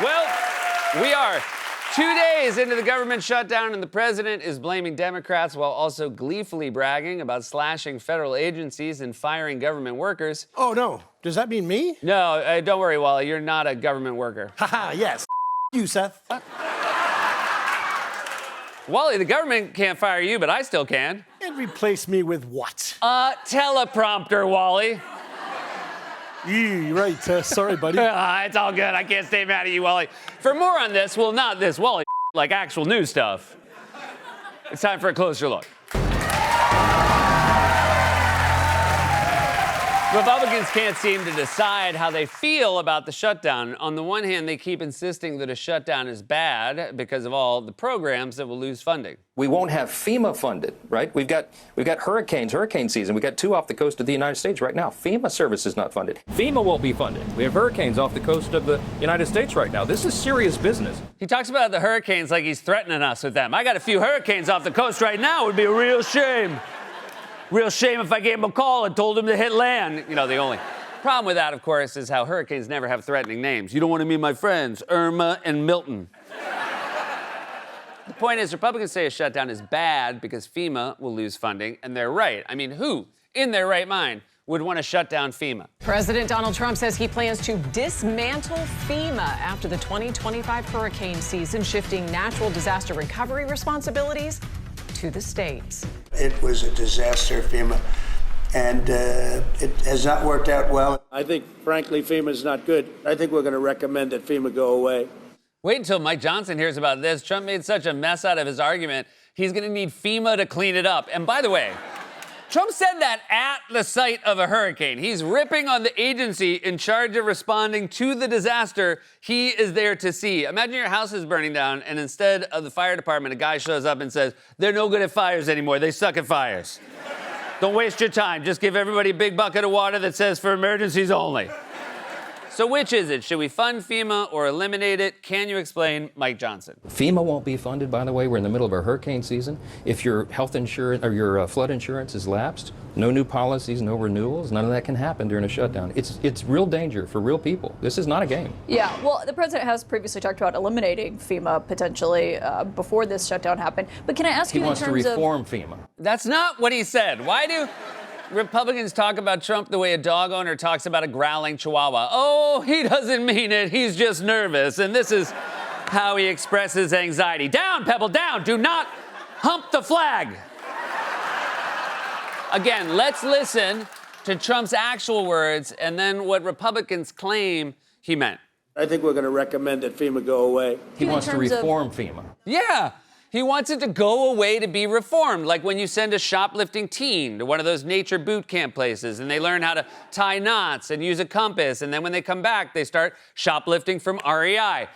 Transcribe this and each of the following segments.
Well, we are 2 days into the government shutdown, and the president is blaming Democrats while also gleefully bragging about slashing federal agencies and firing government workers. Oh, no. Does that mean me? No, don't worry, Wally. You're not a government worker. Haha, yes. You, Seth. Wally, the government can't fire you, but I still can. And replace me with what? Teleprompter, Wally. Right. Sorry, buddy. It's all good. I can't stay mad at you, Wally. For more on this, well, not this Wally, like actual news stuff, it's time for a closer look. Republicans can't seem to decide how they feel about the shutdown. On the one hand, they keep insisting that a shutdown is bad because of all the programs that will lose funding. We won't have FEMA funded, right? We've got hurricane season. We've got 2 off the coast of the United States right now. FEMA service is not funded. FEMA won't be funded. We have hurricanes off the coast of the United States right now. This is serious business. He talks about the hurricanes like he's threatening us with them. I got a few hurricanes off the coast right now. It would be a real shame. Real shame if I gave him a call and told him to hit land. You know, the only problem with that, of course, is how hurricanes never have threatening names. You don't want to meet my friends, Irma and Milton. The point is, Republicans say a shutdown is bad because FEMA will lose funding, and they're right. I mean, who, in their right mind, would want to shut down FEMA? President Donald Trump says he plans to dismantle FEMA after the 2025 hurricane season, shifting natural disaster recovery responsibilities to the states. It was a disaster, FEMA, and it has not worked out well. I think, frankly, FEMA is not good. I think we're going to recommend that FEMA go away. Wait until Mike Johnson hears about this. Trump made such a mess out of his argument, he's going to need FEMA to clean it up. And by the way, Trump said that at the site of a hurricane. He's ripping on the agency in charge of responding to the disaster he is there to see. Imagine your house is burning down, and instead of the fire department, a guy shows up and says, they're no good at fires anymore. They suck at fires. Don't waste your time. Just give everybody a big bucket of water that says for emergencies only. So which is it? Should we fund FEMA or eliminate it? Can you explain, Mike Johnson? FEMA won't be funded, by the way. We're in the middle of a hurricane season. If your health insurance or your flood insurance is lapsed, no new policies, no renewals, none of that can happen during a shutdown. It's real danger for real people. This is not a game. Yeah, well, the president has previously talked about eliminating FEMA potentially before this shutdown happened. But can I ask you in terms of... He wants to reform FEMA. That's not what he said. Why do Republicans talk about Trump the way a dog owner talks about a growling chihuahua? Oh, he doesn't mean it. He's just nervous. And this is how he expresses anxiety. Down, Pebble, down. Do not hump the flag. Again, let's listen to Trump's actual words and then what Republicans claim he meant. I think we're going to recommend that FEMA go away. He wants to reform FEMA. Yeah. He wants it to go away to be reformed, like when you send a shoplifting teen to one of those nature boot camp places and they learn how to tie knots and use a compass, and then when they come back, they start shoplifting from REI.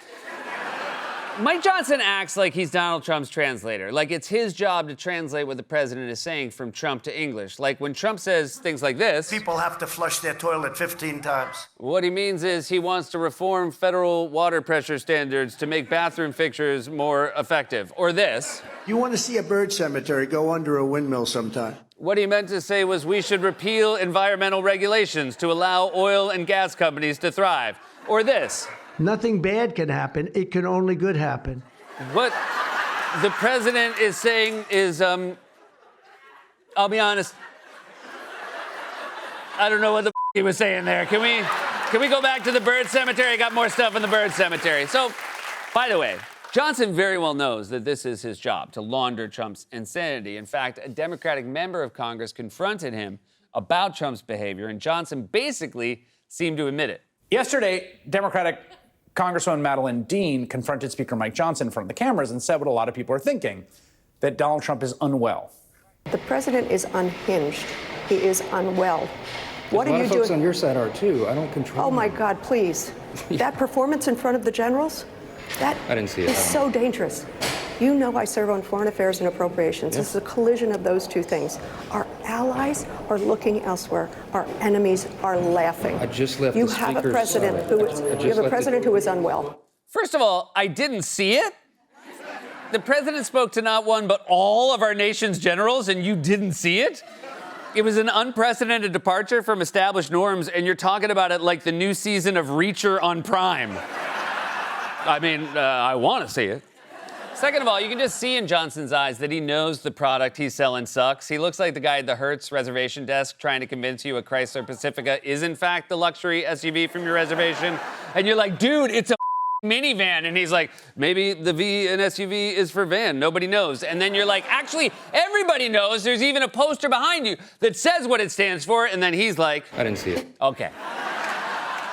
Mike Johnson acts like he's Donald Trump's translator, like it's his job to translate what the president is saying from Trump to English. Like when Trump says things like this, People have to flush their toilet 15 times. what he means is he wants to reform federal water pressure standards to make bathroom fixtures more effective. Or this, You want to see a bird cemetery, go under a windmill sometime. what he meant to say was we should repeal environmental regulations to allow oil and gas companies to thrive. Or this, Nothing bad can happen. It can only good happen. what the president is saying is, I'll be honest, I don't know what the he was saying there. Can we go back to the bird cemetery? I got more stuff in the bird cemetery. So, by the way, Johnson very well knows that this is his job, to launder Trump's insanity. In fact, a Democratic member of Congress confronted him about Trump's behavior, and Johnson basically seemed to admit it. Yesterday, Democratic Congresswoman Madeleine Dean confronted Speaker Mike Johnson in front of the cameras and said what a lot of people are thinking, that Donald Trump is unwell. The president is unhinged. He is unwell. What are you doing? A lot of folks on your side are, too. I don't control Oh, my God, please. That performance in front of the generals, that I didn't see it. is so dangerous. You know I serve on Foreign Affairs and Appropriations. This is a collision of those two things. Our allies are looking elsewhere. Our enemies are laughing. I just left You the have a speaker's president side. who is, you have a president who is unwell. First of all, I didn't see it. The president spoke to not one, but all of our nation's generals, and you didn't see it? It was an unprecedented departure from established norms, and you're talking about it like the new season of Reacher on Prime. I mean, I want to see it. Second of all, you can just see in Johnson's eyes that he knows the product he's selling sucks. He looks like the guy at the Hertz reservation desk trying to convince you a Chrysler Pacifica is in fact the luxury SUV from your reservation. And you're like, dude, it's a minivan. And he's like, maybe the V in SUV is for van. Nobody knows. And then you're like, actually, everybody knows. There's even a poster behind you that says what it stands for. And then he's like, I didn't see it. okay.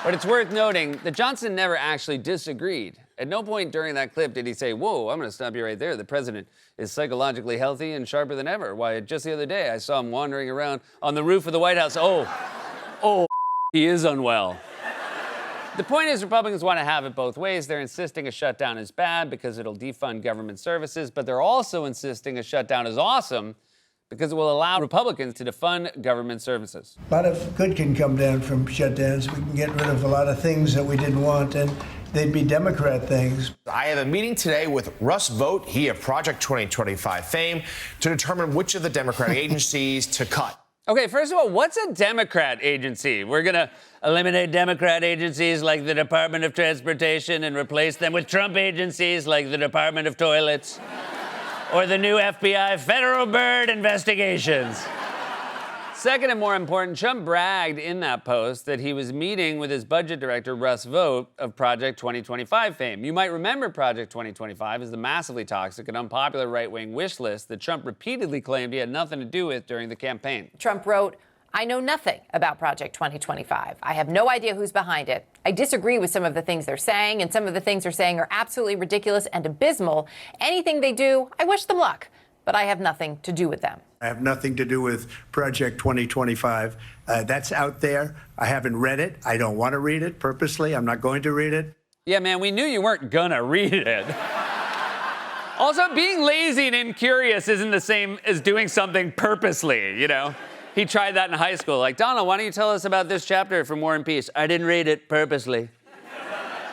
But it's worth noting that Johnson never actually disagreed. At no point during that clip did he say, whoa, I'm going to stop you right there. The president is psychologically healthy and sharper than ever. Why, just the other day, I saw him wandering around on the roof of the White House. Oh, he is unwell. The point is, Republicans want to have it both ways. They're insisting a shutdown is bad because it'll defund government services, but they're also insisting a shutdown is awesome because it will allow Republicans to defund government services. A lot of good can come down from shutdowns. We can get rid of a lot of things that we didn't want, and they'd be Democrat things. I have a meeting today with Russ Vought, he of Project 2025 fame, to determine which of the Democratic agencies to cut. Okay, first of all, what's a Democrat agency? We're going to eliminate Democrat agencies like the Department of Transportation and replace them with Trump agencies like the Department of Toilets or the new FBI Federal Bird Investigations. Second and more important, Trump bragged in that post that he was meeting with his budget director, Russ Vought, of Project 2025 fame. You might remember Project 2025 as the massively toxic and unpopular right-wing wish list that Trump repeatedly claimed he had nothing to do with during the campaign. Trump wrote, I know nothing about Project 2025. I have no idea who's behind it. I disagree with some of the things they're saying, and some of the things they're saying are absolutely ridiculous and abysmal. Anything they do, I wish them luck, but I have nothing to do with them. I have nothing to do with Project 2025. That's out there. I haven't read it. I don't want to read it purposely. I'm not going to read it. Yeah, man, we knew you weren't gonna read it. Also, being lazy and incurious isn't the same as doing something purposely, you know? He tried that in high school. Like, Donald, why don't you tell us about this chapter from War and Peace? I didn't read it purposely.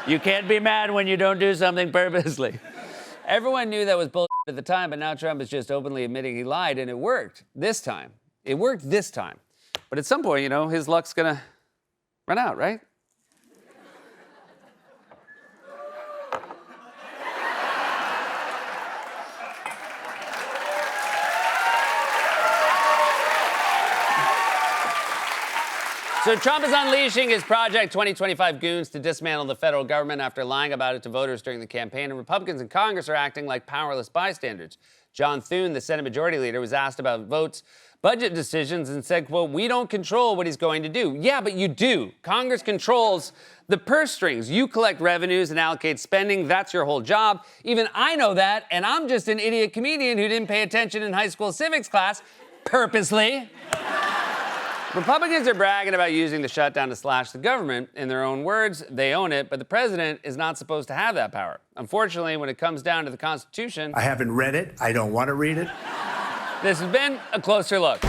You can't be mad when you don't do something purposely. Everyone knew that was bullshit at the time, but now Trump is just openly admitting he lied, and it worked this time. It worked this time. But at some point, you know, his luck's gonna run out, right? So Trump is unleashing his Project 2025 goons to dismantle the federal government after lying about it to voters during the campaign, and Republicans in Congress are acting like powerless bystanders. John Thune, the Senate Majority Leader, was asked about Vought's budget decisions and said, quote, we don't control what he's going to do. Yeah, but you do. Congress controls the purse strings. You collect revenues and allocate spending. That's your whole job. Even I know that, and I'm just an idiot comedian who didn't pay attention in high school civics class purposely. Republicans are bragging about using the shutdown to slash the government. In their own words, they own it, but the president is not supposed to have that power. Unfortunately, when it comes down to the Constitution... I haven't read it. I don't want to read it. This has been a closer look.